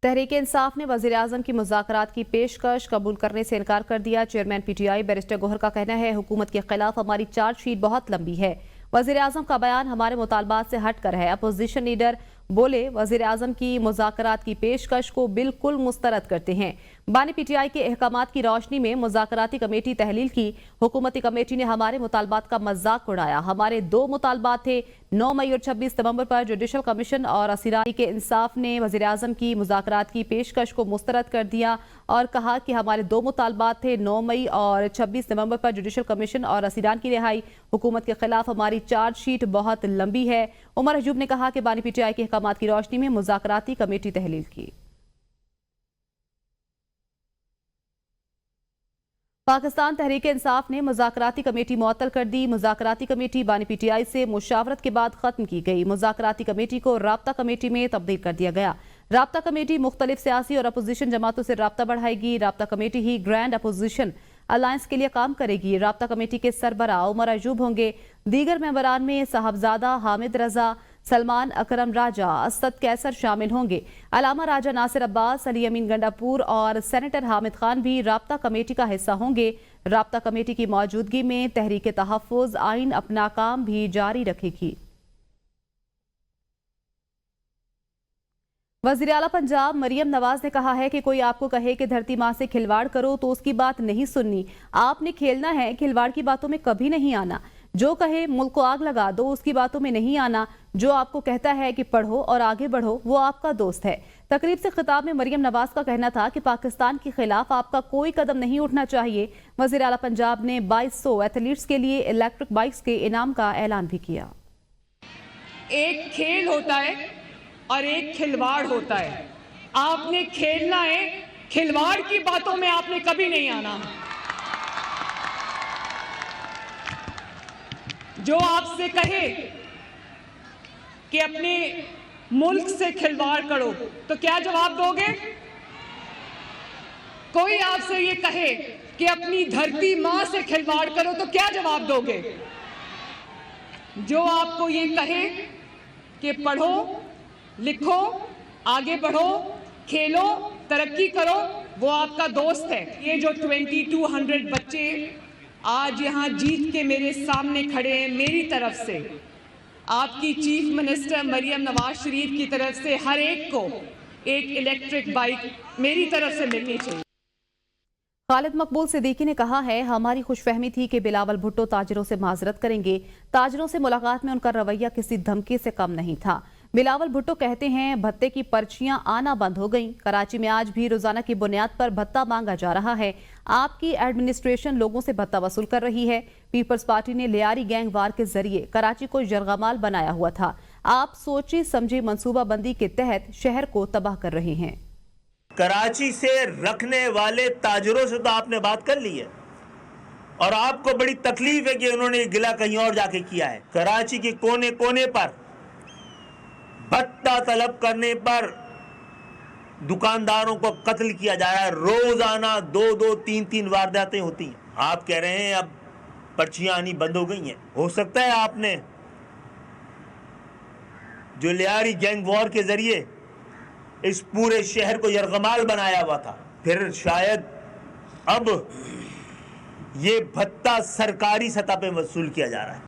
तहरीक इंसाफ ने वज़ीर आज़म की मुज़ाकरात की पेशकश कबूल करने से इनकार कर दिया। चेयरमैन पीटीआई बैरिस्टर गोहर का कहना है, हुकूमत के खिलाफ हमारी चार्जशीट बहुत लंबी है। वज़ीर आज़म का बयान हमारे मुतालबात से हट कर है। अपोजिशन लीडर बोले, वज़ीर आज़म की मुज़ाकरात की पेशकश को बिल्कुल मुस्तरद करते हैं। बानी पीटीआई के अहकामात की रोशनी में मुज़ाकराती कमेटी तहलील की। हुकूमती कमेटी ने हमारे मुतालबात का मजाक उड़ाया। हमारे दो मुतालबात थे, 9 मई और 26 नवंबर पर जुडिशल कमीशन और असीरान के इंसाफ ने वज़ीर आज़म की मुज़ाकरात की पेशकश को मुस्तरद कर दिया और कहा कि हमारे दो मुतालबात थे, 9 मई और 26 नवंबर पर जुडिशल कमीशन और असीरान की रिहाई। हुकूमत के खिलाफ हमारी चार्जशीट बहुत लंबी है। उमर अयूब ने कहा कि बानी पीटीआई के अहकामात की रोशनी में मुज़ाकराती कमेटी तहलील की। पाकिस्तान तहरीक इंसाफ ने मुज़ाकराती कमेटी मुअत्तल कर दी। मुज़ाकराती कमेटी बानी पीटीआई से मुशावरत के बाद खत्म की गई। मुज़ाकराती कमेटी को राब्ता कमेटी में तब्दील कर दिया गया। राब्ता कमेटी मुख्तलिफ सियासी और अपोजिशन जमातों से राब्ता बढ़ाएगी। राब्ता कमेटी ही ग्रैंड अपोजिशन अलायंस के लिए काम करेगी। राब्ता कमेटी के सरबराह उमर अयूब होंगे। दीगर मेंबरान में साहबजादा हामिद रजा, सलमान अकरम राजा, असद कैसर शामिल होंगे। अलामा राजा नासिर अब्बास, अली अमीन गंडापुर और सेनेटर हामिद खान भी राब्ता कमेटी का हिस्सा होंगे। राब्ता कमेटी की मौजूदगी में तहरीक तहफ़्फ़ुज़ आइन अपना काम भी जारी रखेगी। वज़ीर आला पंजाब मरियम नवाज ने कहा है कि कोई आपको कहे कि धरती माँ से खिलवाड़ करो तो उसकी बात नहीं सुननी। आपने खेलना है, खिलवाड़ की बातों में कभी नहीं आना। जो कहे मुल्क को आग लगा दो, उसकी बातों में नहीं आना। जो आपको कहता है कि पढ़ो और आगे बढ़ो, वो आपका दोस्त है। तकरीब से खिताब में मरियम नवाज का कहना था कि पाकिस्तान के खिलाफ आपका कोई कदम नहीं उठना चाहिए। वज़ीर आला पंजाब ने 2200 एथलीट्स के लिए इलेक्ट्रिक बाइक्स के इनाम का ऐलान भी किया। एक खेल होता है और एक खिलवाड़ होता है। आपने खेलना है, खिलवाड़ की बातों में आपने कभी नहीं आना। जो आपसे कहे कि अपने मुल्क से खिलवाड़ करो तो क्या जवाब दोगे? कोई आपसे ये कहे कि अपनी धरती माँ से खिलवाड़ करो तो क्या जवाब दोगे? जो आपको ये कहे कि पढ़ो, लिखो, आगे बढ़ो, खेलो, तरक्की करो, वो आपका दोस्त है। ये जो 2200 बच्चे आज यहाँ जीत के मेरे सामने खड़े हैं, मेरी तरफ से, आपकी चीफ मिनिस्टर मरियम नवाज शरीफ की तरफ से हर एक को एक इलेक्ट्रिक बाइक मेरी तरफ से मिलनी चाहिए। खालिद मकबूल सिद्दीकी ने कहा है, हमारी खुशफहमी थी कि बिलावल भुट्टो ताजरों से माजरत करेंगे। ताजरों से मुलाकात में उनका रवैया किसी धमकी से कम नहीं था। बिलावल भुट्टो कहते हैं, भत्ते की पर्चियां आना बंद हो गईं। कराची में आज भी रोजाना की बुनियाद पर भत्ता मांगा जा रहा है। आपकी एडमिनिस्ट्रेशन लोगों से भत्ता वसूल कर रही है। पीपल्स पार्टी ने लियारी गैंग वार के जरिए कराची को जरगामाल बनाया हुआ था। आप सोची समझी मंसूबा बंदी के तहत शहर को तबाह कर रहे हैं। कराची से रखने वाले ताजरों से तो आपने बात कर ली है और आपको बड़ी तकलीफ है कि उन्होंने गिला कहीं और जाके किया है। कराची के कोने कोने पर भत्ता तलब करने पर दुकानदारों को कत्ल किया जा रहा है। रोजाना 2-2, 3-3 वारदातें होती हैं। आप कह रहे हैं अब पर्चियां आनी बंद हो गई हैं। हो सकता है आपने जो लियारी गैंग वॉर के जरिए इस पूरे शहर को यरगमाल बनाया हुआ था, फिर शायद अब ये भत्ता सरकारी सतह पे वसूल किया जा रहा है।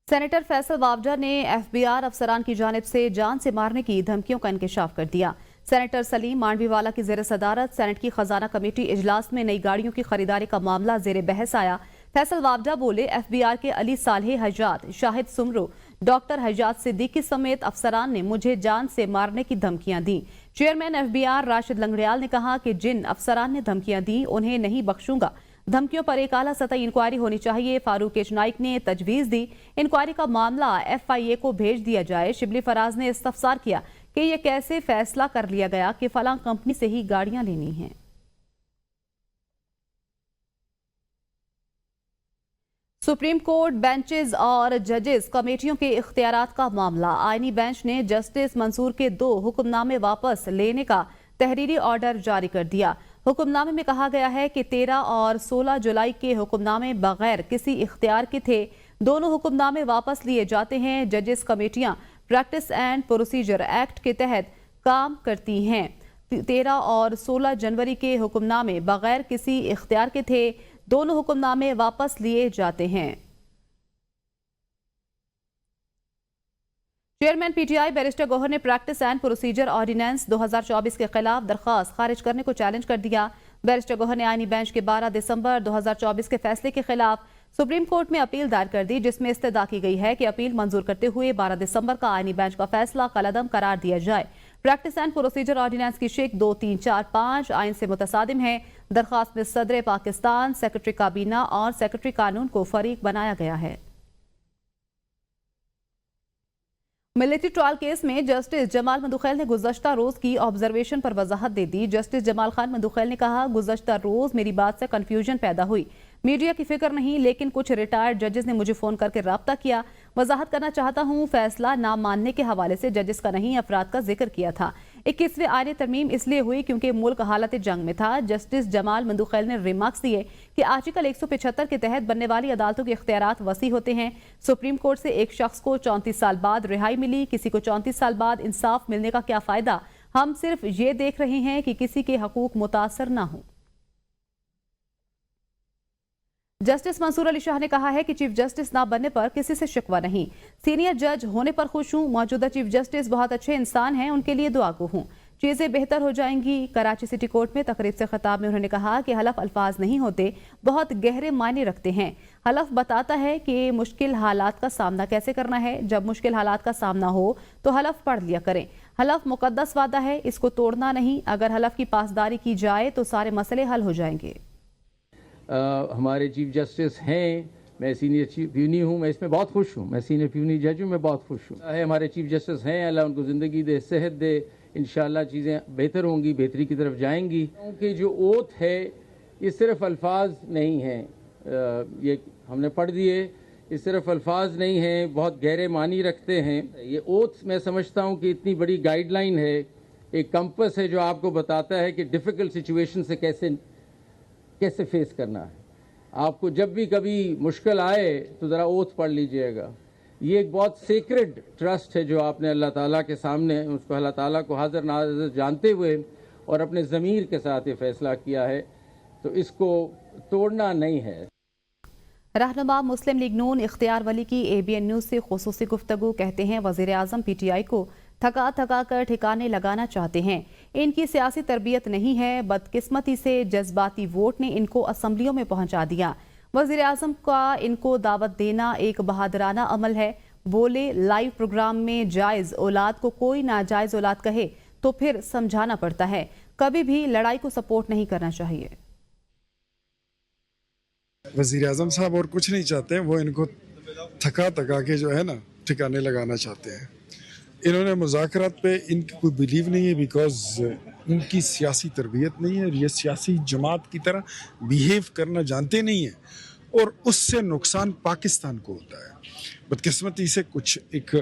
सेनेटर फैसल वावडा ने एफबीआर अफसरान की जानिब से जान से मारने की धमकियों का इंकशाफ कर दिया। सेनेटर सलीम मांडवीवाला की जेर सदारत सेनेट की खजाना कमेटी इजलास में नई गाड़ियों की खरीदारी का मामला जेर बहस आया। फैसल वावडा बोले, एफबीआर के अली सालेह हजात, शाहिद सुमरो, डॉक्टर हजात सिद्दीकी समेत अफसरान ने मुझे जान से मारने की धमकियां दी। चेयरमैन एफबीआर राशिद लंगड़ियाल ने कहा कि जिन अफसरान ने धमकियां दी उन्हें नहीं बख्शूंगा। धमकियों पर एक आला सतही इंक्वायरी होनी चाहिए। फारूक एच नाइक ने तजवीज दी इंक्वायरी का मामला FIA को भेज दिया जाए। शिबली फराज ने इस्तफसार किया कि यह कैसे फैसला कर लिया गया कि फलां कंपनी से ही गाड़ियां लेनी हैं। सुप्रीम कोर्ट बेंचेस और जजेस कमेटियों के इख्तियारात का मामला। आईनी बेंच ने जस्टिस मंसूर के 2 हुक्मनामे वापस लेने का तहरीरी ऑर्डर जारी कर दिया। हुक्मनामे में कहा गया है कि 13 और 16 जुलाई के हुक्मनामे बगैर किसी इख्तियार के थे। दोनों हुक्मनामे वापस लिए जाते हैं। जजेस कमेटियां प्रैक्टिस एंड प्रोसीजर एक्ट के तहत काम करती हैं। 13 اور 16 جنوری کے حکم نامے بغیر کسی اختیار کے تھے۔ دونوں حکم نامے واپس لیے جاتے ہیں۔ Chairman P T I barrister Gohar نے پریکٹس اینڈ پروسیجر آرڈیننس 2024 کے خلاف درخواست خارج کرنے کو چیلنج کر دیا۔ بیرسٹر گوہر نے آئینی بینچ کے 12 دسمبر 2024 کے فیصلے کے خلاف سپریم کورٹ میں اپیل دائر کر دی، جس میں استدعا کی گئی ہے کہ اپیل منظور کرتے ہوئے 12 دسمبر کا آئینی بینچ کا فیصلہ کالعدم قرار دیا جائے۔ پریکٹس اینڈ پروسیجر آرڈیننس کی شق 2, 3, 4, 5 آئین سے متصادم ہے۔ درخواست میں صدر پاکستان، سیکرٹری کابینہ اور سیکرٹری قانون کو فریق بنایا گیا ہے۔ ملٹری ٹرائل کیس میں جسٹس جمال مندوخیل نے گزشتہ روز کی آبزرویشن پر وضاحت دے دی۔ جسٹس جمال خان مندوخیل نے کہا، گزشتہ روز میری بات سے کنفیوژن پیدا ہوئی، میڈیا کی فکر نہیں، لیکن کچھ ریٹائرڈ ججز نے مجھے فون کر کے رابطہ کیا۔ وضاحت کرنا چاہتا ہوں، فیصلہ نہ ماننے کے حوالے سے ججز کا نہیں، افراد کا ذکر کیا تھا۔ 21ویں آئین ترمیم اس لیے ہوئی کیونکہ ملک حالت جنگ میں تھا۔ جسٹس جمال مندوخیل نے ریمارکس دیے کہ آرٹیکل 175 کے تحت بننے والی عدالتوں کے اختیارات وسیع ہوتے ہیں۔ سپریم کورٹ سے ایک شخص کو 34 سال بعد رہائی ملی، کسی کو 34 سال بعد انصاف ملنے کا کیا فائدہ؟ ہم صرف یہ دیکھ رہے ہیں کہ کسی کے حقوق متاثر نہ ہوں۔ جسٹس منصور علی شاہ نے کہا ہے کہ چیف جسٹس نہ بننے پر کسی سے شکوہ نہیں، سینئر جج ہونے پر خوش ہوں۔ موجودہ چیف جسٹس بہت اچھے انسان ہیں، ان کے لیے دعا گو ہوں، چیزیں بہتر ہو جائیں گی۔ کراچی سٹی کورٹ میں تقریب سے خطاب میں انہوں نے کہا کہ حلف الفاظ نہیں ہوتے، بہت گہرے معنی رکھتے ہیں۔ حلف بتاتا ہے کہ مشکل حالات کا سامنا کیسے کرنا ہے۔ جب مشکل حالات کا سامنا ہو تو حلف پڑھ لیا کریں۔ حلف مقدس وعدہ ہے، اس کو توڑنا نہیں۔ اگر حلف کی پاسداری کی جائے تو سارے مسئلے حل ہو جائیں گے۔ ہمارے چیف جسٹس ہیں، میں سینئر چیف پیونی ہوں، میں اس میں بہت خوش ہوں، میں سینئر پیونی جج ہوں، میں بہت خوش ہوں۔ ہمارے چیف جسٹس ہیں، اللہ ان کو زندگی دے، صحت دے، انشاءاللہ چیزیں بہتر ہوں گی، بہتری کی طرف جائیں گی۔ کیونکہ جو اوتھ ہے یہ صرف الفاظ نہیں ہیں، یہ ہم نے پڑھ دیے، یہ صرف الفاظ نہیں ہیں، بہت گہرے معنی رکھتے ہیں۔ یہ اوتھ میں سمجھتا ہوں کہ اتنی بڑی گائیڈ لائن ہے، ایک کمپس ہے جو آپ کو بتاتا ہے کہ ڈیفیکلٹ سچویشن سے کیسے فیس کرنا ہے۔ آپ کو جب بھی کبھی مشکل آئے تو ذرا اوتھ پڑھ لیجئے گا۔ یہ ایک بہت سیکرڈ ٹرسٹ ہے جو آپ نے اللہ تعالیٰ کے سامنے، اس کو اللہ تعالیٰ کو حاضر ناظر جانتے ہوئے اور اپنے ضمیر کے ساتھ یہ فیصلہ کیا ہے، تو اس کو توڑنا نہیں ہے۔ رہنما مسلم لیگ نون اختیار ولی کی ABN نیوز سے خصوصی گفتگو، کہتے ہیں وزیر اعظم PTI کو تھکا تھکا کر ٹھکانے لگانا چاہتے ہیں، ان کی سیاسی تربیت نہیں ہے، بدقسمتی سے جذباتی ووٹ نے ان کو اسمبلیوں میں پہنچا دیا۔ وزیر اعظم کا ان کو دعوت دینا ایک بہادرانہ عمل ہے۔ بولے لائیو پروگرام میں جائز اولاد کو کوئی ناجائز اولاد کہے تو پھر سمجھانا پڑتا ہے، کبھی بھی لڑائی کو سپورٹ نہیں کرنا چاہیے۔ وزیر اعظم صاحب اور کچھ نہیں چاہتے ہیں، وہ ان کو تھکا تھکا کے جو ہے نا ٹھکانے لگانا چاہتے ہیں۔ انہوں نے مذاکرات پہ ان کی کوئی بیلیو نہیں ہے، بیکاز ان کی سیاسی تربیت نہیں ہے، یہ سیاسی جماعت کی طرح بیہیو کرنا جانتے نہیں ہیں، اور اس سے نقصان پاکستان کو ہوتا ہے۔ بدقسمتی سے کچھ ایک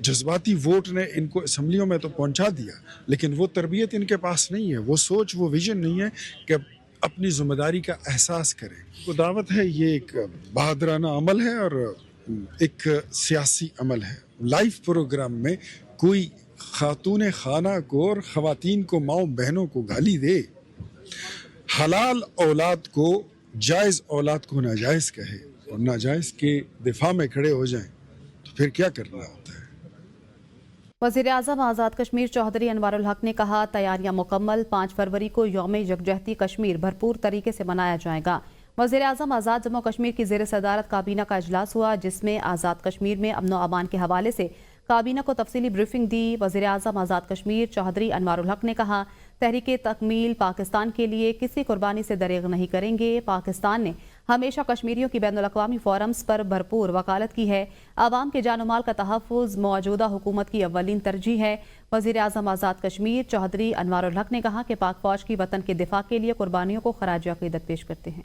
جذباتی ووٹ نے ان کو اسمبلیوں میں تو پہنچا دیا، لیکن وہ تربیت ان کے پاس نہیں ہے، وہ سوچ، وہ ویژن نہیں ہے کہ اپنی ذمہ داری کا احساس کریں۔ وہ دعوت ہے، یہ ایک بہادرانہ عمل ہے اور ایک سیاسی عمل ہے۔ لائیو پروگرام میں کوئی خاتون خانہ کو اور خواتین کو، ماؤں بہنوں کو گالی دے، حلال اولاد کو جائز اولاد کو ناجائز کہے اور ناجائز کے دفاع میں کھڑے ہو جائیں، تو پھر کیا کرنا ہوتا ہے۔ وزیر اعظم آزاد کشمیر چودھری انوار الحق نے کہا، تیاریاں مکمل، 5 فروری کو یوم یکجہتی کشمیر بھرپور طریقے سے منایا جائے گا۔ وزیر اعظم آزاد جموں کشمیر کی زیر صدارت کابینہ کا اجلاس ہوا، جس میں آزاد کشمیر میں امن و امان کے حوالے سے کابینہ کو تفصیلی بریفنگ دی۔ وزیر اعظم آزاد کشمیر چودھری انوار الحق نے کہا، تحریک تکمیل پاکستان کے لیے کسی قربانی سے دریغ نہیں کریں گے۔ پاکستان نے ہمیشہ کشمیریوں کی بین الاقوامی فورمز پر بھرپور وکالت کی ہے۔ عوام کے جان و مال کا تحفظ موجودہ حکومت کی اولین ترجیح ہے۔ وزیر اعظم آزاد کشمیر چودھری انوار الحق نے کہا کہ پاک فوج کی وطن کے دفاع کے لیے قربانیوں کو خراج عقیدت پیش کرتے ہیں۔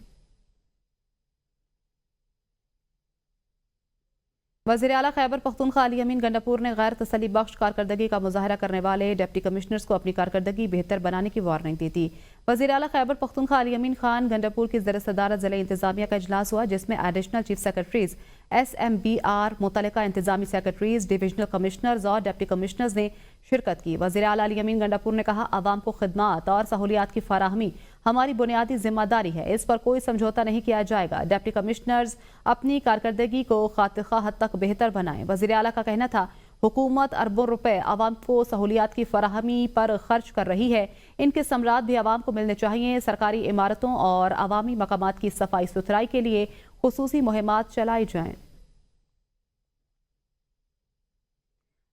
وزیر اعلیٰ خیبر پختونخوا علی امین گنڈاپور نے غیر تسلی بخش کارکردگی کا مظاہرہ کرنے والے ڈپٹی کمشنرز کو اپنی کارکردگی بہتر بنانے کی وارننگ دی تھی۔ وزیر اعلیٰ خیبر پختونخوا علی امین خان گنڈاپور کی زیر صدارت ضلع انتظامیہ کا اجلاس ہوا، جس میں ایڈیشنل چیف سیکرٹریز SMBR मुतल्लिका इंतजामी सेक्रेटरीज, डिविजनल कमिश्नर्स और डिप्टी कमिश्नर्स ने शिरकत की। वज़ीर आला अली अमीन गंडापुर ने कहा, आवाम को खिदमात और सहूलियात की फराहमी हमारी बुनियादी जिम्मेदारी है, इस पर कोई समझौता नहीं किया जाएगा। डिप्टी कमिश्नर्स अपनी कारकर्दगी को खातिखा हद तक बेहतर बनाएं। वज़ीर आला का कहना था, हुकूमत अरबों रुपए आवाम को सहूलियात की फराहमी पर खर्च कर रही है, इनके समरात भी आवाम को मिलने चाहिए। सरकारी इमारतों और अवामी मकामात की सफाई सुथराई के लिए खुसूसी मुहिमात चलाई जाएं।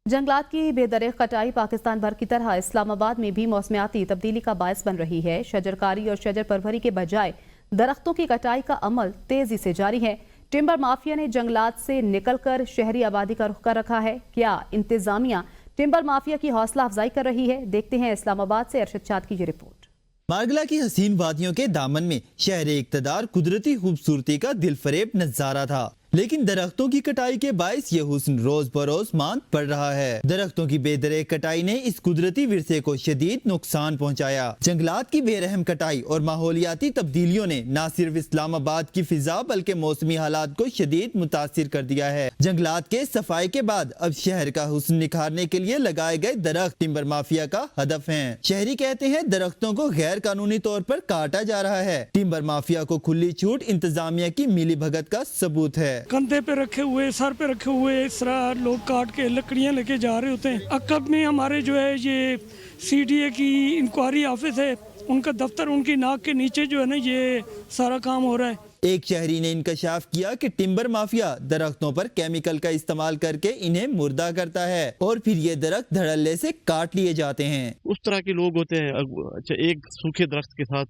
जंगलात की बेदरेग कटाई पाकिस्तान भर की तरह इस्लामाबाद में भी मौसमियाती तब्दीली का बायस बन रही है। शजरकारी और शजर परवरी के बजाय दरख्तों की कटाई का अमल तेजी से जारी है। टिम्बर माफिया ने जंगलात से निकलकर शहरी आबादी का रुख कर रखा है। क्या इंतजामिया टिम्बर माफिया की हौसला अफजाई कर रही है? देखते हैं इस्लामाबाद से अरशद चाद की ये रिपोर्ट। मारगला की हसीन वादियों के दामन में शहर इक़्तिदार कुदरती खूबसूरती का दिलफरेब नजारा था, लेकिन दरख्तों की कटाई के बायस ये हुस्न रोज बरोज मांद पड़ रहा है। दरख्तों की बेदरेग कटाई ने इस कुदरती विरसे को शदीद नुकसान पहुंचाया। जंगलात की बेरहम कटाई और माहौलियाती तब्दीलियों ने न सिर्फ इस्लामाबाद की फिजा बल्कि मौसमी हालात को शदीद मुतासिर कर दिया है। जंगलात के सफाई के बाद अब शहर का हुस्न निखारने के लिए लगाए गए दरख्त टिम्बर माफिया का हदफ हैं। शहरी कहते हैं दरख्तों को गैर कानूनी तौर पर काटा जा रहा है। टिम्बर माफिया को खुली छूट इंतजामिया की मिली भगत का सबूत है। कंधे पे रखे हुए, सर पे रखे हुए इस तरह लोग काट के लकड़ियां लेके जा रहे होते हैं। अकब में हमारे जो है ये CDA की इंक्वायरी ऑफिस है, उनका दफ्तर उनकी नाक के नीचे जो है ना ये सारा काम हो रहा है। एक शहरी ने इंकशाफ किया कि टिम्बर माफिया दरख्तों पर केमिकल का इस्तेमाल करके इन्हें मुर्दा करता है और फिर ये दरख्त धड़ल्ले से काट लिए जाते हैं। उस तरह के लोग होते हैं। अच्छा, एक सूखे दरख्त के साथ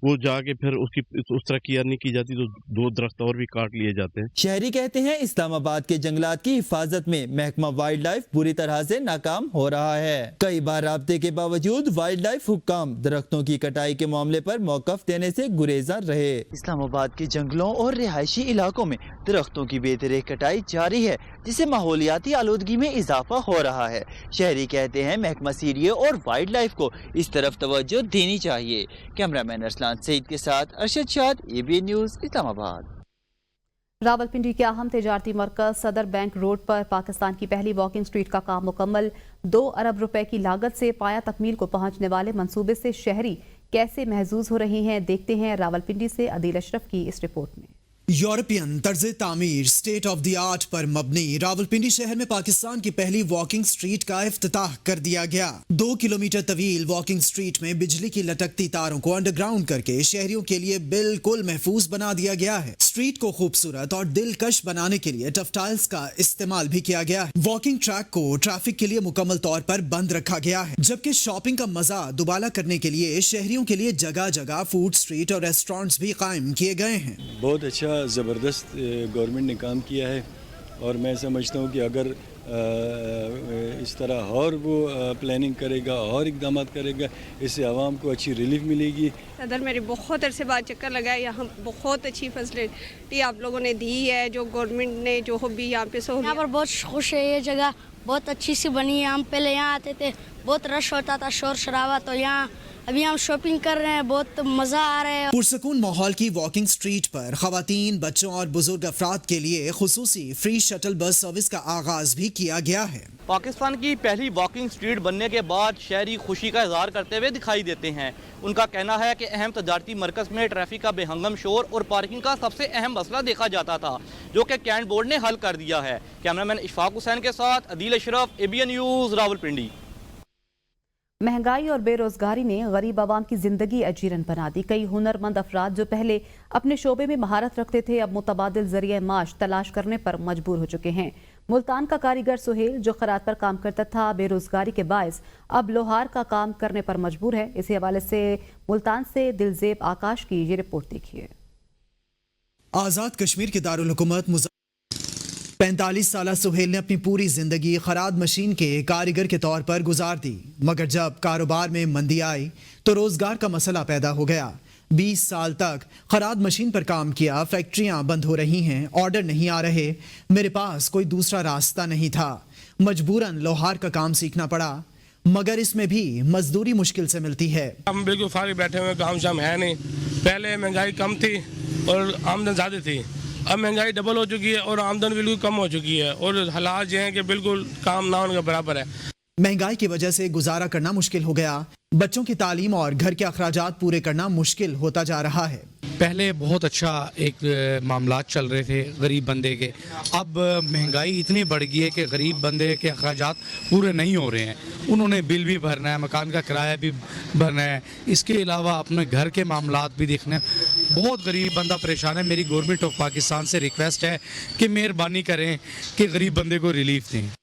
वो जाके फिर उसकी उस तरह की नहीं की जाती तो 2 दरख्त और भी काट लिए जाते हैं। शहरी कहते हैं इस्लामाबाद के जंगलात की हिफाजत में महकमा वाइल्ड लाइफ बुरी तरह से नाकाम हो रहा है। कई बार राब्ते के बावजूद वाइल्ड लाइफ हुक्काम दरख्तों की कटाई के मामले पर मौकफ देने से गुरेजा रहे। इस्लामाबाद के जंगलों और रिहायशी इलाकों में दरख्तों की बेदरेग कटाई जारी है, जिससे माहौलियाती आलूदगी में इजाफा हो रहा है। शहरी कहते हैं महकमा CDA और वाइल्ड लाइफ को इस तरफ तवज्जो देनी चाहिए। कैमरामैन अरसलान सईद के साथ अरशद शाद, ABN न्यूज़, इस्लामाबाद। रावलपिंडी के अहम तिजारती मरकज सदर बैंक रोड पर पाकिस्तान की पहली वॉकिंग स्ट्रीट का काम मुकम्मल। 2 अरब रुपए की लागत से पाया तकमील को पहुंचने वाले मंसूबे से शहरी कैसे महजूज हो रहे हैं? देखते हैं रावलपिंडी से अदील अशरफ की इस रिपोर्ट में। यूरोपियन तर्ज तामीर स्टेट ऑफ द आर्ट पर मबनी रावलपिंडी शहर में पाकिस्तान की पहली वॉकिंग स्ट्रीट का इफ्तिताह कर दिया गया। 2 किलोमीटर तवील वॉकिंग स्ट्रीट में बिजली की लटकती तारों को अंडरग्राउंड करके शहरियों के लिए बिल्कुल महफूज बना दिया गया है। स्ट्रीट को खूबसूरत और दिलकश बनाने के लिए टफ टाइल्स का इस्तेमाल भी किया गया है। वॉकिंग ट्रैक को ट्रैफिक के लिए मुकम्मल तौर पर बंद रखा गया है, जबकि शॉपिंग का मजा दुबाला करने के लिए शहरियों के लिए जगह जगह फूड स्ट्रीट और रेस्टोरेंट्स भी कायम किए गए हैं। बहुत अच्छा ज़बरदस्त गवर्नमेंट ने काम किया है और मैं समझता हूँ कि अगर इस तरह और वो प्लानिंग करेगा और इकदाम करेगा, इससे आवाम को अच्छी रिलीफ मिलेगी। सदर मेरे बहुत अरसे बाद चक्कर लगा है, यहाँ बहुत अच्छी फैसिलिटी आप लोगों ने दी है, जो गवर्नमेंट ने जो भी यहाँ पे यहाँ पर बहुत खुश है। ये जगह बहुत अच्छी सी बनी है। हम पहले यहाँ आते थे, बहुत रश होता था, शोर शराबा, तो यहाँ अभी हम शॉपिंग कर रहे हैं, बहुत मजा आ रहा है। पुरसकून माहौल की वॉकिंग स्ट्रीट पर खवातीन, बच्चों और बुजुर्ग अफराद के लिए खुसूसी फ्री शटल बस सर्विस का आगाज भी किया गया है। पाकिस्तान की पहली वॉकिंग स्ट्रीट बनने के बाद शहरी खुशी का इजहार करते हुए दिखाई देते हैं। उनका कहना है कि अहम तजारती मरकज में ट्रैफिक का बेहंगम शोर और पार्किंग का सबसे अहम मसला देखा जाता था, जो कि कैंट बोर्ड ने हल कर दिया है। कैमरामैन इशफाक हुसैन के साथ अदील अशरफ, ABN न्यूज़, रावलपिंडी। महंगाई और बेरोजगारी ने गरीब आवाम की जिंदगी अजीरन बना दी। कई हुनरमंद अफराद जो पहले अपने शोबे में महारत रखते थे, अब मुतबादिल जरिए माश तलाश करने पर मजबूर हो चुके हैं। मुल्तान का कारीगर सुहेल जो खरात पर काम करता था, बेरोजगारी के बायस अब लोहार का काम करने पर मजबूर है। इसी हवाले से मुल्तान से दिलजेब आकाश की ये रिपोर्ट देखिए। आजाद कश्मीर के दारुल हुकूमत 45 साल सुहेल ने अपनी पूरी जिंदगी खराद मशीन के कारीगर के तौर पर गुजार दी, मगर जब कारोबार में मंदी आई तो रोजगार का मसला पैदा हो गया। 20 साल तक खराद मशीन पर काम किया, फैक्ट्रियां बंद हो रही हैं, ऑर्डर नहीं आ रहे, मेरे पास कोई दूसरा रास्ता नहीं था, मजबूरन लोहार का काम सीखना पड़ा, मगर इसमें भी मजदूरी मुश्किल से मिलती है। हम बिल्कुल फारिग बैठे हुए, काम शाम है नहीं। पहले महंगाई कम थी और आमदन ज्यादा थी, اب مہنگائی ڈبل ہو چکی ہے اور آمدن بالکل کم ہو چکی ہے اور حالات یہ ہیں کہ بالکل کام نہ ہونے کے برابر ہے. महंगाई की वजह से गुजारा करना मुश्किल हो गया. बच्चों की तालीम और घर के अखराजात पूरे करना मुश्किल होता जा रहा है. पहले बहुत अच्छा एक मामलात चल रहे थे गरीब बंदे के, अब महंगाई इतनी बढ़ गई है कि गरीब बंदे के अखराजात पूरे नहीं हो रहे हैं. उन्होंने बिल भी भरना है, मकान का किराया भी भरना है, इसके अलावा अपने घर के मामलात भी देखने. बहुत गरीब बंदा परेशान है. मेरी गवर्नमेंट ऑफ पाकिस्तान से रिक्वेस्ट है कि मेहरबानी करें कि गरीब बंदे को रिलीफ दें.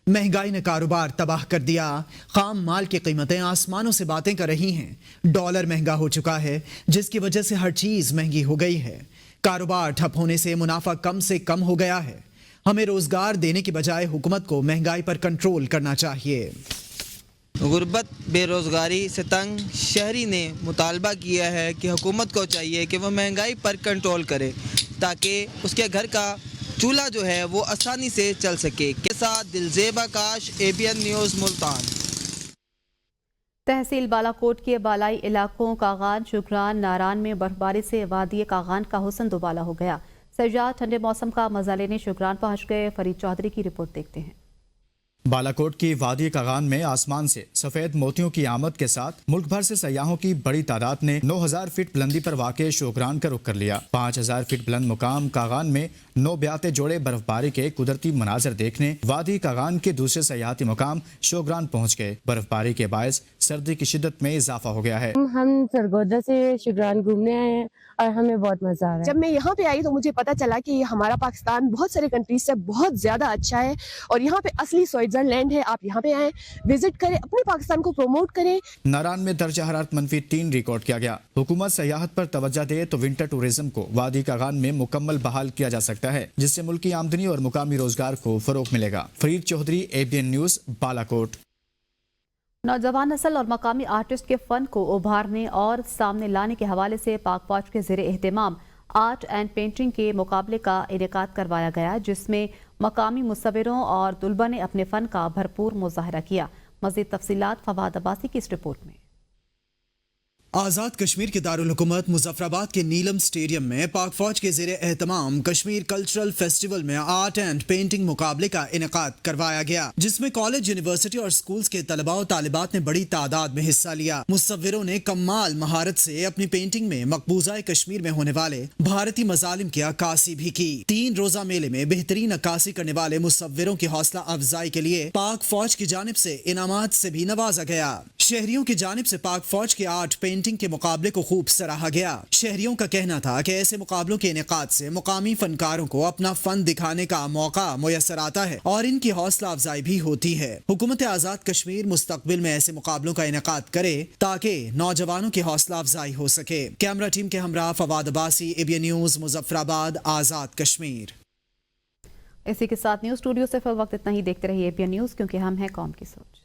महंगाई ने कारोबार तबाह कर दिया. खाम माल की कीमतें आसमानों से बातें कर रही हैं. डॉलर महंगा हो चुका है जिसकी वजह से हर चीज महंगी हो गई है. कारोबार ठप होने से मुनाफा कम से कम हो गया है. हमें रोजगार देने की बजाय हुकूमत को महंगाई पर कंट्रोल करना चाहिए. गुर्बत बेरोजगारी से तंग शहरी ने मुतालबा किया है कि हुकूमत को चाहिए कि वह महंगाई पर कंट्रोल करे ताकि उसके घर का चूल्हा जो है वो आसानी से चल सके. के साथ दिलजेब आकाश, ABN न्यूज़ मुल्तान. तहसील बालाकोट के बालाई इलाकों कागान, शुक्रान, नारान में बर्फबारी से वादी कागान का हुस्न दुबाला हो गया. सयाह ठंडे मौसम का मजा लेने शुक्रान पहुंच गए. फरीद चौधरी की रिपोर्ट देखते हैं. बालाकोट की वादी कागान में आसमान से सफेद मोतियों की आमद के साथ मुल्क भर से सयाहों की बड़ी तादाद ने 9000 फीट बुलंदी पर वाक़े शोकरान का रुख कर लिया. 5000 फीट बुलंद मुकाम कागान में 9 ब्याते जोड़े बर्फबारी के कुदरती मनाजर देखने वादी कागान के दूसरे सयाहती मुकाम शोकरान पहुँच गए. बर्फबारी के बायस सर्दी की शिद्दत में इजाफा हो गया है. हम सरगोदा से शुक्रान घूमने आए हैं और हमें बहुत मजा आ रहा है. जब मैं यहाँ पे आई तो मुझे पता चला कि हमारा पाकिस्तान बहुत सारे कंट्रीज से बहुत ज्यादा अच्छा है और यहाँ पे असली स्विट्जरलैंड है. आप यहाँ पे आए, विजिट करें, अपने पाकिस्तान को प्रमोट करें. नारान में दर्जा हरारत -3 रिकॉर्ड किया गया. हुकूमत सयाहत पर तवज्जो दे तो विंटर टूरिज्म को वादी कागान में मुकम्मल बहाल किया जा सकता है जिससे मुल्की आमदनी और मुकामी रोजगार को फरोग मिलेगा. Farid Chaudhry, ABN news, Balakot. नौजवान नस्ल और मकामी आर्टिस्ट के फन को उभारने और सामने लाने के हवाले से पाक फौज के ज़ेरे एहतमाम आर्ट एंड पेंटिंग के मुकाबले का इनेकाद करवाया गया जिसमें मकामी मुसव्विरों और दुल्बा ने अपने फन का भरपूर मुजाहरा किया. मज़ीद तफसीलात फवाद अब्बासी की इस रिपोर्ट में. आज़ाद कश्मीर के दारुल हुकूमत मुजफ्फराबाद के नीलम स्टेडियम में पाक फौज के ज़ेरे एहतमाम कश्मीर कल्चरल फेस्टिवल में आर्ट एंड पेंटिंग मुकाबले का इनेकाद करवाया गया जिसमें कॉलेज, यूनिवर्सिटी और स्कूल्स के तलबा और तालिबात ने बड़ी तादाद में हिस्सा लिया. मुसव्विरों ने कमाल महारत से अपनी पेंटिंग में मकबूजा कश्मीर में होने वाले भारतीय मजालिम की अक्कासी भी की. 3 रोजा मेले में बेहतरीन अक्कासी करने वाले मुसव्विरों की हौसला अफजाई के लिए पाक फौज की जानिब से इनामात से भी नवाजा गया. शहरियों की जानिब से पाक फौज के आर्ट पेंटिंग के मुकाबले को खूब सराहा गया. शहरियों का कहना था कि ऐसे मुकाबलों के इनेकाद से मुकामी फनकारों को अपना फन दिखाने का मौका मुयसर आता है और इनकी हौसला अफजाई भी होती है. हुकूमत आज़ाद कश्मीर मुस्तकबिल में ऐसे मुकाबलों का इनेकाद करे ताकि नौजवानों की हौसला अफजाई हो सके. कैमरा टीम के हमरा फवाद अब्बासी, ABN न्यूज़, मुजफ्फराबाद, आज़ाद कश्मीर. इसी के साथ न्यूज़ स्टूडियो से फिर वक्त इतना ही. देखते रहिए ABN न्यूज़ क्योंकि हम हैं कौम की सोच.